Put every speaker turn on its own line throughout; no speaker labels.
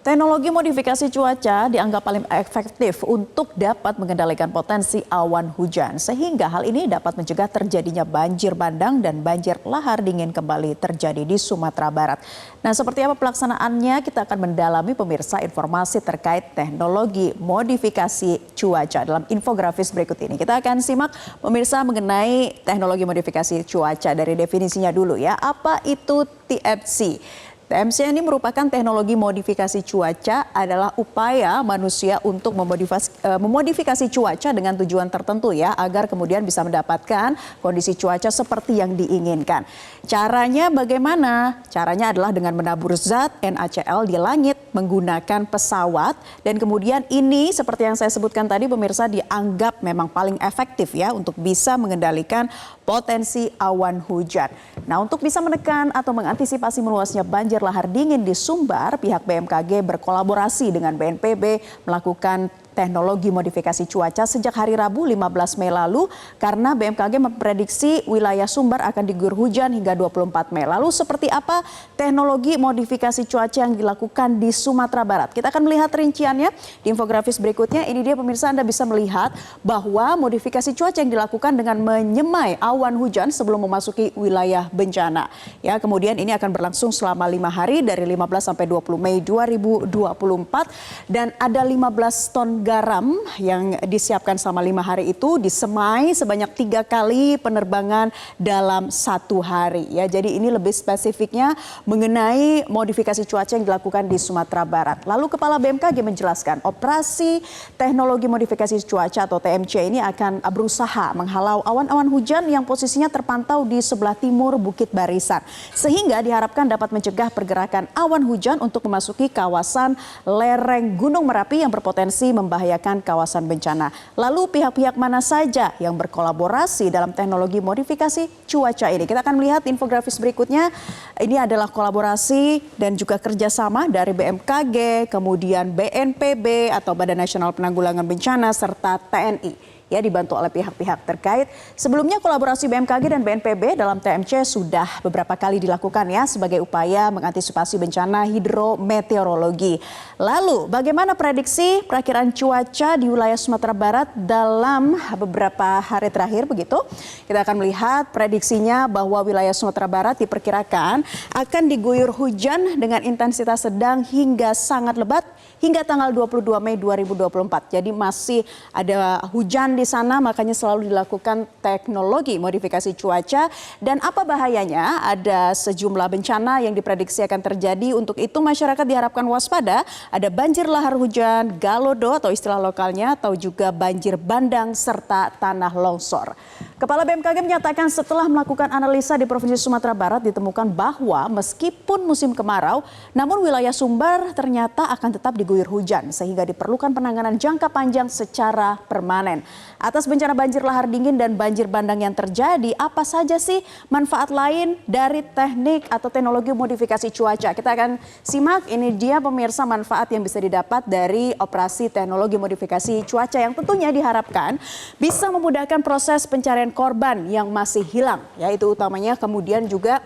Teknologi modifikasi cuaca dianggap paling efektif untuk dapat mengendalikan potensi awan hujan, sehingga hal ini dapat mencegah terjadinya banjir bandang dan banjir lahar dingin kembali terjadi di Sumatera Barat. Nah, seperti apa pelaksanaannya? Kita akan mendalami pemirsa informasi terkait teknologi modifikasi cuaca dalam infografis berikut ini. Kita akan simak pemirsa mengenai teknologi modifikasi cuaca dari definisinya dulu ya. Apa itu TMC? TMC ini merupakan teknologi modifikasi cuaca adalah upaya manusia untuk memodifikasi cuaca dengan tujuan tertentu ya, agar kemudian bisa mendapatkan kondisi cuaca seperti yang diinginkan. Caranya bagaimana? Caranya adalah dengan menabur zat NaCl di langit menggunakan pesawat, dan kemudian ini seperti yang saya sebutkan tadi pemirsa dianggap memang paling efektif ya untuk bisa mengendalikan potensi awan hujan. Nah, untuk bisa menekan atau mengantisipasi meluasnya banjir lahar dingin di Sumbar, pihak BMKG berkolaborasi dengan BNPB melakukan teknologi modifikasi cuaca sejak hari Rabu 15 Mei lalu, karena BMKG memprediksi wilayah Sumbar akan diguyur hujan hingga 24 Mei. Lalu seperti apa teknologi modifikasi cuaca yang dilakukan di Sumatera Barat? Kita akan melihat rinciannya di infografis berikutnya. Ini dia pemirsa, Anda bisa melihat bahwa modifikasi cuaca yang dilakukan dengan menyemai awan hujan sebelum memasuki wilayah bencana. Ya, kemudian ini akan berlangsung selama 5 hari dari 15 sampai 20 Mei 2024, dan ada 15 ton garam yang disiapkan selama 5 hari itu disemai sebanyak 3 kali penerbangan dalam 1 hari ya. Jadi ini lebih spesifiknya mengenai modifikasi cuaca yang dilakukan di Sumatera Barat. Lalu Kepala BMKG menjelaskan operasi teknologi modifikasi cuaca atau TMC ini akan berusaha menghalau awan-awan hujan yang posisinya terpantau di sebelah timur Bukit Barisan, sehingga diharapkan dapat mencegah pergerakan awan hujan untuk memasuki kawasan lereng Gunung Merapi yang berpotensi membahayakan kawasan bencana. Lalu pihak-pihak mana saja yang berkolaborasi dalam teknologi modifikasi cuaca ini? Kita akan melihat infografis berikutnya. Ini adalah kolaborasi dan juga kerjasama dari BMKG, kemudian BNPB atau Badan Nasional Penanggulangan Bencana, serta TNI. Ya, dibantu oleh pihak-pihak terkait. Sebelumnya kolaborasi BMKG dan BNPB dalam TMC sudah beberapa kali dilakukan ya sebagai upaya mengantisipasi bencana hidrometeorologi. Lalu bagaimana prediksi perakiraan cuaca di wilayah Sumatera Barat dalam beberapa hari terakhir begitu? Kita akan melihat prediksinya bahwa wilayah Sumatera Barat diperkirakan akan diguyur hujan dengan intensitas sedang hingga sangat lebat hingga tanggal 22 Mei 2024. Jadi masih ada hujan di sana, makanya selalu dilakukan teknologi modifikasi cuaca. Dan apa bahayanya? Ada sejumlah bencana yang diprediksi akan terjadi. Untuk itu masyarakat diharapkan waspada. Ada banjir lahar hujan, galodo atau istilah lokalnya, atau juga banjir bandang serta tanah longsor. Kepala BMKG menyatakan setelah melakukan analisa di Provinsi Sumatera Barat ditemukan bahwa meskipun musim kemarau, namun wilayah Sumbar ternyata akan tetap diguyur hujan, sehingga diperlukan penanganan jangka panjang secara permanen. Atas bencana banjir lahar dingin dan banjir bandang yang terjadi, apa saja sih manfaat lain dari teknik atau teknologi modifikasi cuaca? Kita akan simak, ini dia pemirsa manfaat yang bisa didapat dari operasi teknologi modifikasi cuaca yang tentunya diharapkan bisa memudahkan proses pencarian korban yang masih hilang, yaitu utamanya kemudian juga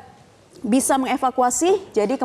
bisa mengevakuasi. Jadi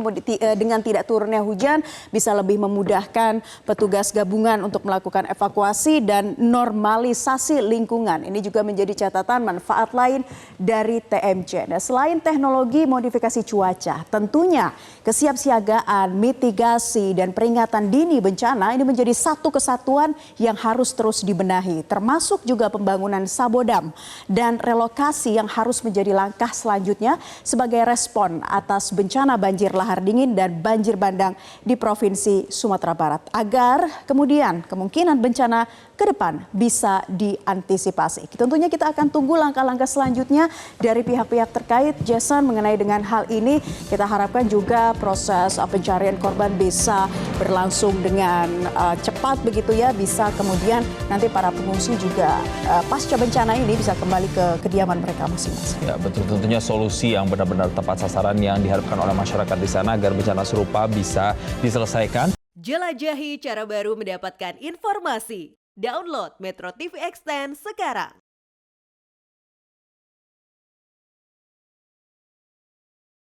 dengan tidak turunnya hujan bisa lebih memudahkan petugas gabungan untuk melakukan evakuasi dan normalisasi lingkungan. Ini juga menjadi catatan manfaat lain dari TMC. Nah, selain teknologi modifikasi cuaca, tentunya kesiapsiagaan, mitigasi, dan peringatan dini bencana ini menjadi satu kesatuan yang harus terus dibenahi, termasuk juga pembangunan sabodam dan relokasi yang harus menjadi langkah selanjutnya sebagai respon atas bencana banjir lahar dingin dan banjir bandang di Provinsi Sumatera Barat, agar kemudian kemungkinan bencana ke depan bisa diantisipasi. Tentunya kita akan tunggu langkah-langkah selanjutnya dari pihak-pihak terkait, Jason, mengenai dengan hal ini. Kita harapkan juga proses pencarian korban bisa berlangsung dengan cepat begitu ya, bisa kemudian nanti para pengungsi juga pasca bencana ini bisa kembali ke kediaman mereka masing-masing.
Ya, betul, tentunya solusi yang benar-benar tepat sasaran yang diharapkan oleh masyarakat di sana agar bencana serupa bisa diselesaikan.
Jelajahi cara baru mendapatkan informasi. Download Metro TV Extend sekarang.